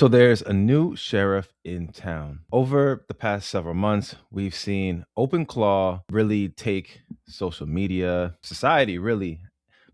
So there's a new sheriff in town. Over the past several months, we've seen OpenClaw really take social media, society really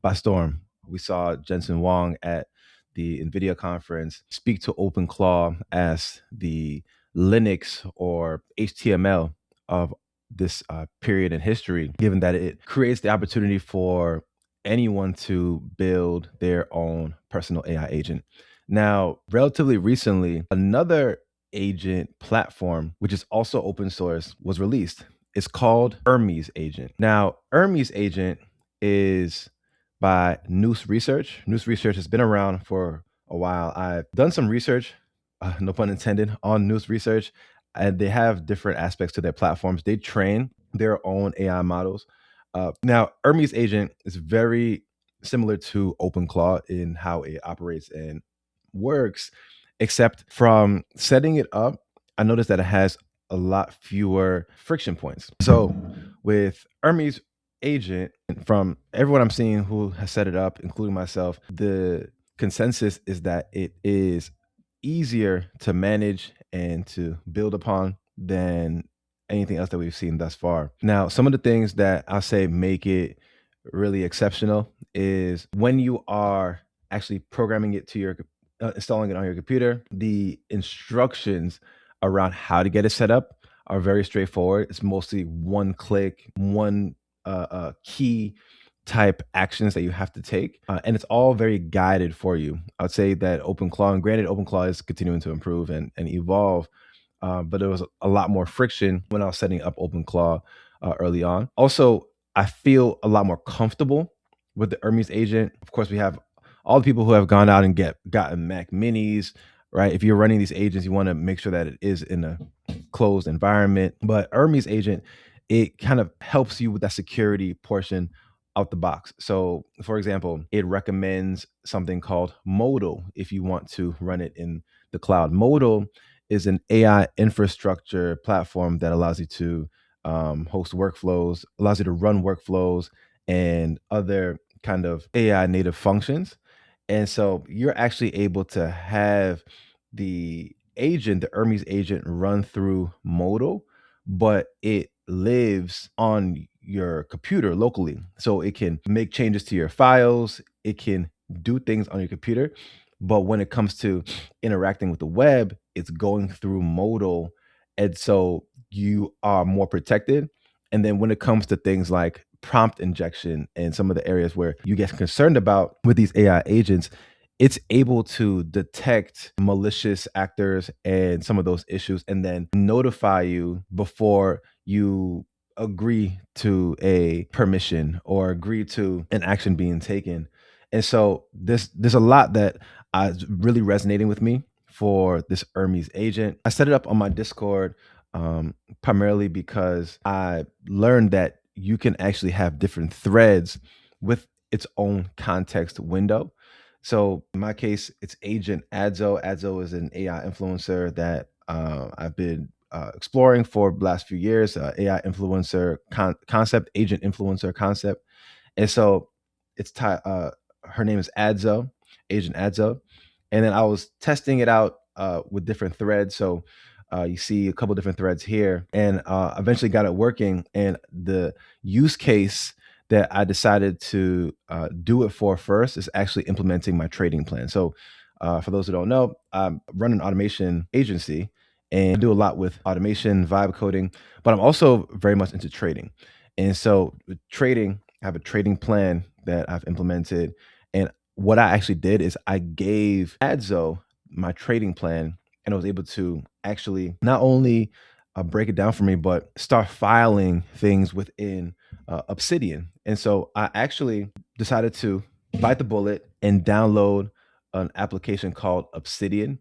by storm. We saw Jensen Huang at the NVIDIA conference speak to OpenClaw as the Linux or HTML of this period in history, given that it creates the opportunity for anyone to build their own personal AI agent. Now, relatively recently, another agent platform, which is also open source, was released. It's called Hermes Agent. Now, Hermes Agent is by Noose Research. Noose Research has been around for a while. I've done some research, no pun intended, on Noose Research, and they have different aspects to their platforms. They train their own AI models. Now, Hermes Agent is very similar to OpenClaw in how it operates and works, except from setting it up, I noticed that it has a lot fewer friction points. So with Hermes Agent, from everyone I'm seeing who has set it up, including myself, the consensus is that it is easier to manage and to build upon than anything else that we've seen thus far. Now, some of the things that I'll say make it really exceptional is when you are actually programming it to your installing it on your computer, the instructions around how to get it set up are very straightforward. It's mostly one click, one key type actions that you have to take. And it's all very guided for you. I would say that OpenClaw, and granted, OpenClaw is continuing to improve and evolve, but there was a lot more friction when I was setting up OpenClaw early on. Also, I feel a lot more comfortable with the Hermes agent. Of course, we have all the people who have gone out and gotten Mac Minis, right? If you're running these agents, you want to make sure that it is in a closed environment. But Hermes agent, it kind of helps you with that security portion out the box. So, for example, it recommends something called Modal if you want to run it in the cloud. Modal is an AI infrastructure platform that allows you to host workflows, allows you to run workflows and other kind of AI native functions. And so you're actually able to have the agent, the Hermes agent, run through Modal, but it lives on your computer locally. So it can make changes to your files, it can do things on your computer. But when it comes to interacting with the web, it's going through Modal. And so you are more protected. And then when it comes to things like prompt injection and some of the areas where you get concerned about with these AI agents, it's able to detect malicious actors and some of those issues and then notify you before you agree to a permission or agree to an action being taken. And so there's a lot that is really resonating with me for this Hermes agent. I set it up on my Discord primarily because I learned that you can actually have different threads with its own context window. So in my case, it's Agent Adzo. Adzo is an AI influencer that I've been exploring for the last few years, AI influencer concept, agent influencer concept. And so her name is Adzo, Agent Adzo. And then I was testing it out with different threads. So you see a couple different threads here, and eventually got it working. And the use case that I decided to do it for first is actually implementing my trading plan. So for those who don't know, I run an automation agency and do a lot with automation, vibe coding, but I'm also very much into trading. And so with trading, I have a trading plan that I've implemented. And what I actually did is I gave Adzo my trading plan, and I was able to actually not only break it down for me, but start filing things within Obsidian. And so I actually decided to bite the bullet and download an application called Obsidian.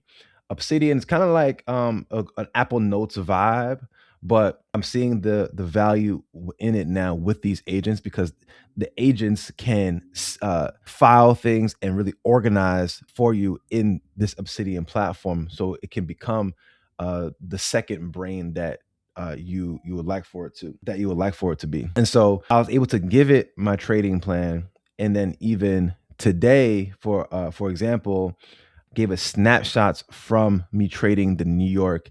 Obsidian is kind of like an Apple Notes vibe, but I'm seeing the value in it now with these agents because the agents can file things and really organize for you in this Obsidian platform, so it can become the second brain that you would like for it to be. And so I was able to give it my trading plan, and then even today, for example, gave us snapshots from me trading the New York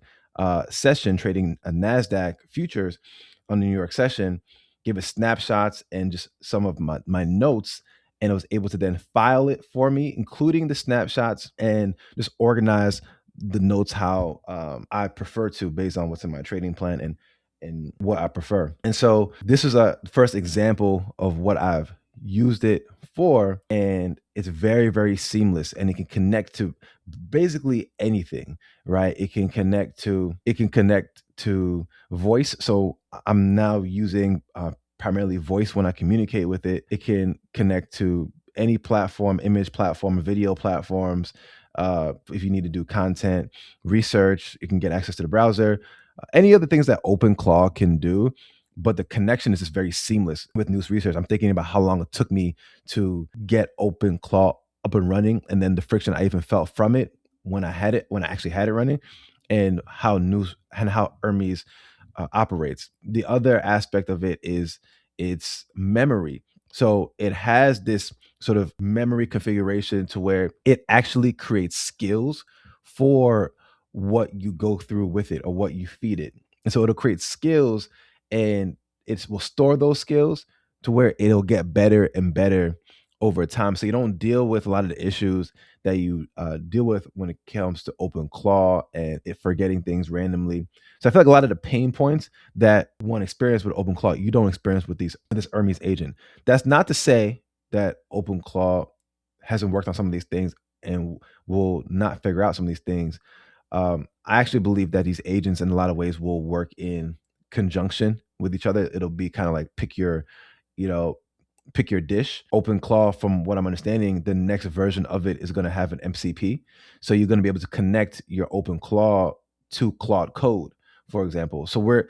session, trading a NASDAQ futures on the New York session, gave us snapshots and just some of my notes. And I was able to then file it for me, including the snapshots, and just organize the notes how I prefer to, based on what's in my trading plan and what I prefer. And so this is a first example of what I've used it for, and it's very, very seamless, and it can connect to basically anything, right? It can connect to voice. So I'm now using primarily voice when I communicate with it. It can connect to any platform, image platform, video platforms. If you need to do content research, you can get access to the browser. Any other things that OpenClaw can do, but the connection is just very seamless with news research. I'm thinking about how long it took me to get OpenClaw up and running, and then the friction I even felt from it when I actually had it running, and how Hermes operates. The other aspect of it is its memory. So it has this sort of memory configuration to where it actually creates skills for what you go through with it or what you feed it. And so it'll create skills, and it will store those skills to where it'll get better and better over time. So you don't deal with a lot of the issues that you deal with when it comes to OpenClaw and it forgetting things randomly. So I feel like a lot of the pain points that one experience with OpenClaw, you don't experience with this Hermes agent. That's not to say that OpenClaw hasn't worked on some of these things and will not figure out some of these things. I actually believe that these agents, in a lot of ways, will work in conjunction with each other. It'll be kind of like you know, pick your dish. OpenClaw, from what I'm understanding, the next version of it is going to have an MCP. So you're going to be able to connect your OpenClaw to Claude Code, for example. So we're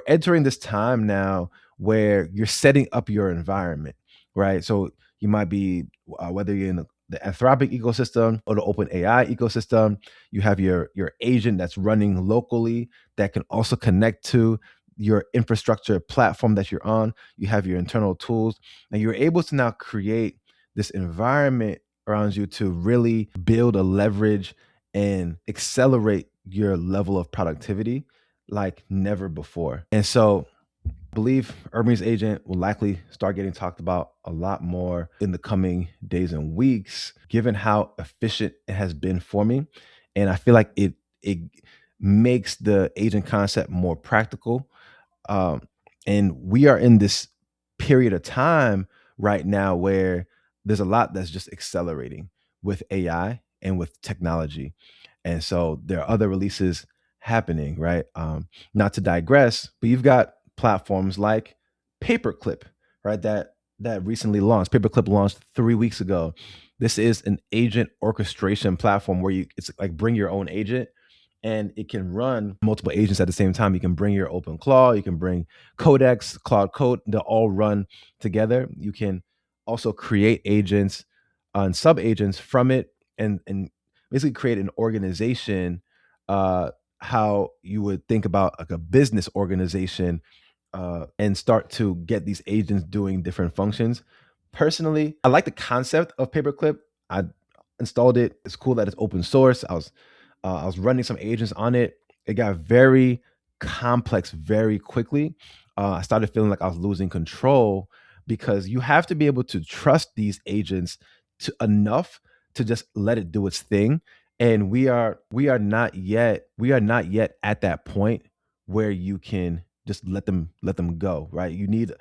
entering this time now where you're setting up your environment, right? So you might be whether you're in the Anthropic ecosystem or the OpenAI ecosystem, you have your agent that's running locally that can also connect to your infrastructure platform that you're on. You have your internal tools, and you're able to now create this environment around you to really build a leverage and accelerate your level of productivity like never before. And so I believe Hermes Agent will likely start getting talked about a lot more in the coming days and weeks, given how efficient it has been for me. And I feel like it makes the agent concept more practical. Um, and we are in this period of time right now where there's a lot that's just accelerating with AI and with technology. And so there are other releases happening, right? Not to digress, but you've got platforms like Paperclip, right? That recently launched. Paperclip launched 3 weeks ago. This is an agent orchestration platform where it's like bring your own agent, and it can run multiple agents at the same time. You can bring your OpenClaw, you can bring Codex, Claude Code, they'll all run together. You can also create agents and sub agents from it, and basically create an organization, how you would think about like a business organization, and start to get these agents doing different functions. Personally, I like the concept of Paperclip. I installed it. It's cool that it's open source. I was running some agents on it. It got very complex very quickly. I started feeling like I was losing control because you have to be able to trust these agents to enough to just let it do its thing. And we are not yet at that point where you can just let them go, right? You need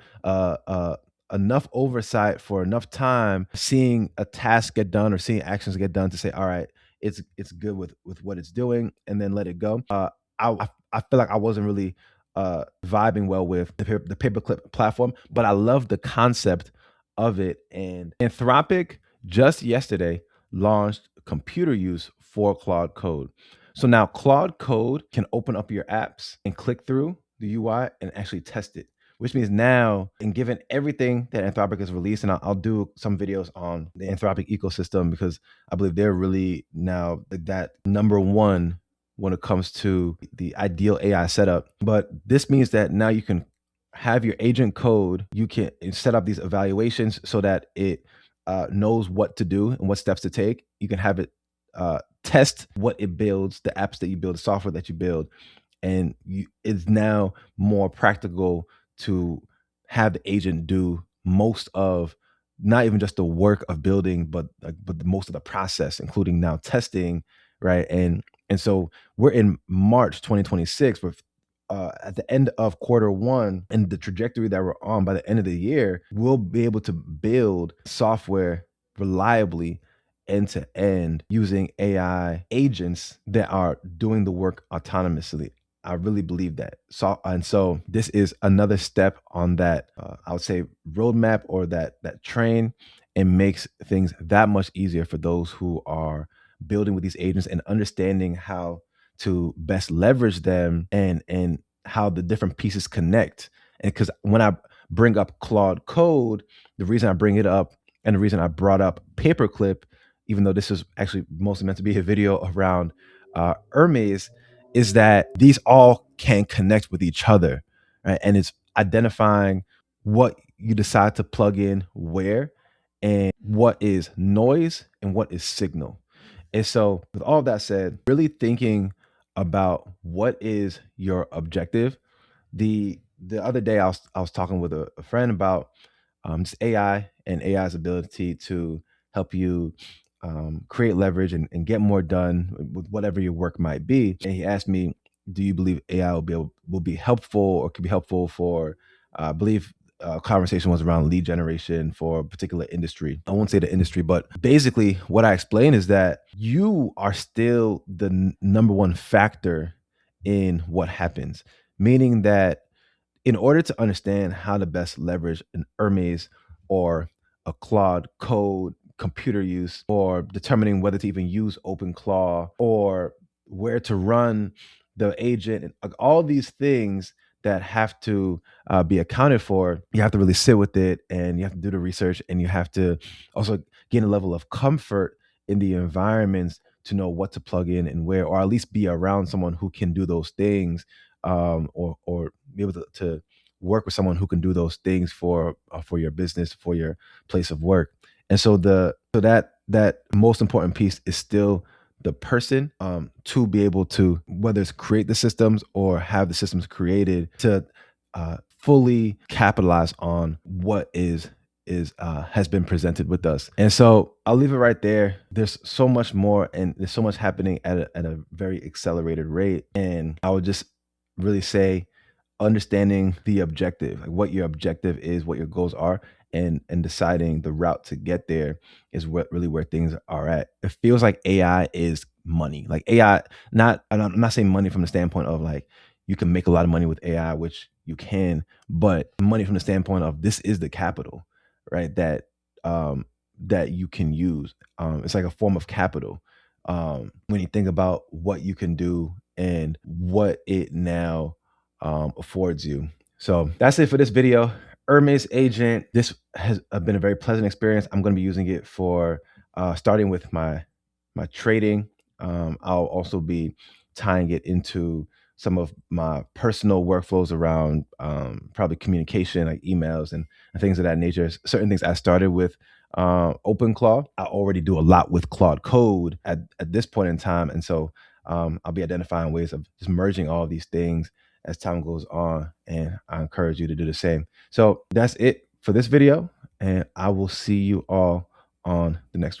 enough oversight for enough time seeing a task get done or seeing actions get done to say, all right, it's good with what it's doing, and then let it go. I feel like I wasn't really vibing well with the Paperclip platform, but I love the concept of it. And Anthropic just yesterday launched computer use for Claude Code. So now Claude Code can open up your apps and click through the UI and actually test it, which means now, and given everything that Anthropic has released, and I'll do some videos on the Anthropic ecosystem because I believe they're really now that number one when it comes to the ideal AI setup. But this means that now you can have your agent code, you can set up these evaluations so that it knows what to do and what steps to take. You can have it test what it builds, the apps that you build, the software that you build, and it's now more practical to have the agent do most of, not even just the work of building, but most of the process, including now testing, right? And so we're in March 2026 with at the end of quarter 1, and the trajectory that we're on, by the end of the year, we'll be able to build software reliably end to end using AI agents that are doing the work autonomously. I really believe that. So this is another step on that, I would say, roadmap, or that train, and makes things that much easier for those who are building with these agents and understanding how to best leverage them, and how the different pieces connect. And because when I bring up Claude Code, the reason I bring it up, and the reason I brought up Paperclip, even though this is actually mostly meant to be a video around Hermes, is that these all can connect with each other, right? And it's identifying what you decide to plug in where, and what is noise and what is signal. And so, with all that said, really thinking about what is your objective. The other day, I was talking with a friend about just AI and AI's ability to help you create leverage, and get more done with whatever your work might be. And he asked me, "Do you believe AI will be helpful, or could be helpful for?" I believe conversation was around lead generation for a particular industry. I won't say the industry, but basically, what I explained is that you are still the number one factor in what happens, meaning that in order to understand how to best leverage an Hermes or a Claude Code computer use, or determining whether to even use OpenClaw, or where to run the agent, and all these things that have to be accounted for, you have to really sit with it, and you have to do the research, and you have to also gain a level of comfort in the environments to know what to plug in and where, or at least be around someone who can do those things, or be able to work with someone who can do those things for your business, for your place of work. And so that most important piece is still the person, to be able to, whether it's create the systems or have the systems created, to fully capitalize on what is has been presented with us. And so I'll leave it right there. There's so much more, and there's so much happening at a very accelerated rate. And I would just really say, understanding the objective, like what your objective is, what your goals are, and deciding the route to get there, is what really where things are at. It feels like AI is money. Like AI, not, and I'm not saying money from the standpoint of like you can make a lot of money with AI, which you can, but money from the standpoint of this is the capital, right? That you can use. It's like a form of capital. When you think about what you can do and what it now affords you. So that's it for this video. Hermes Agent. This has been a very pleasant experience. I'm going to be using it for starting with my trading. I'll also be tying it into some of my personal workflows around probably communication, like emails and things of that nature. Certain things I started with OpenClaw. I already do a lot with Claude Code at this point in time. And so I'll be identifying ways of just merging all of these things as time goes on. And I encourage you to do the same. So that's it for this video. And I will see you all on the next one.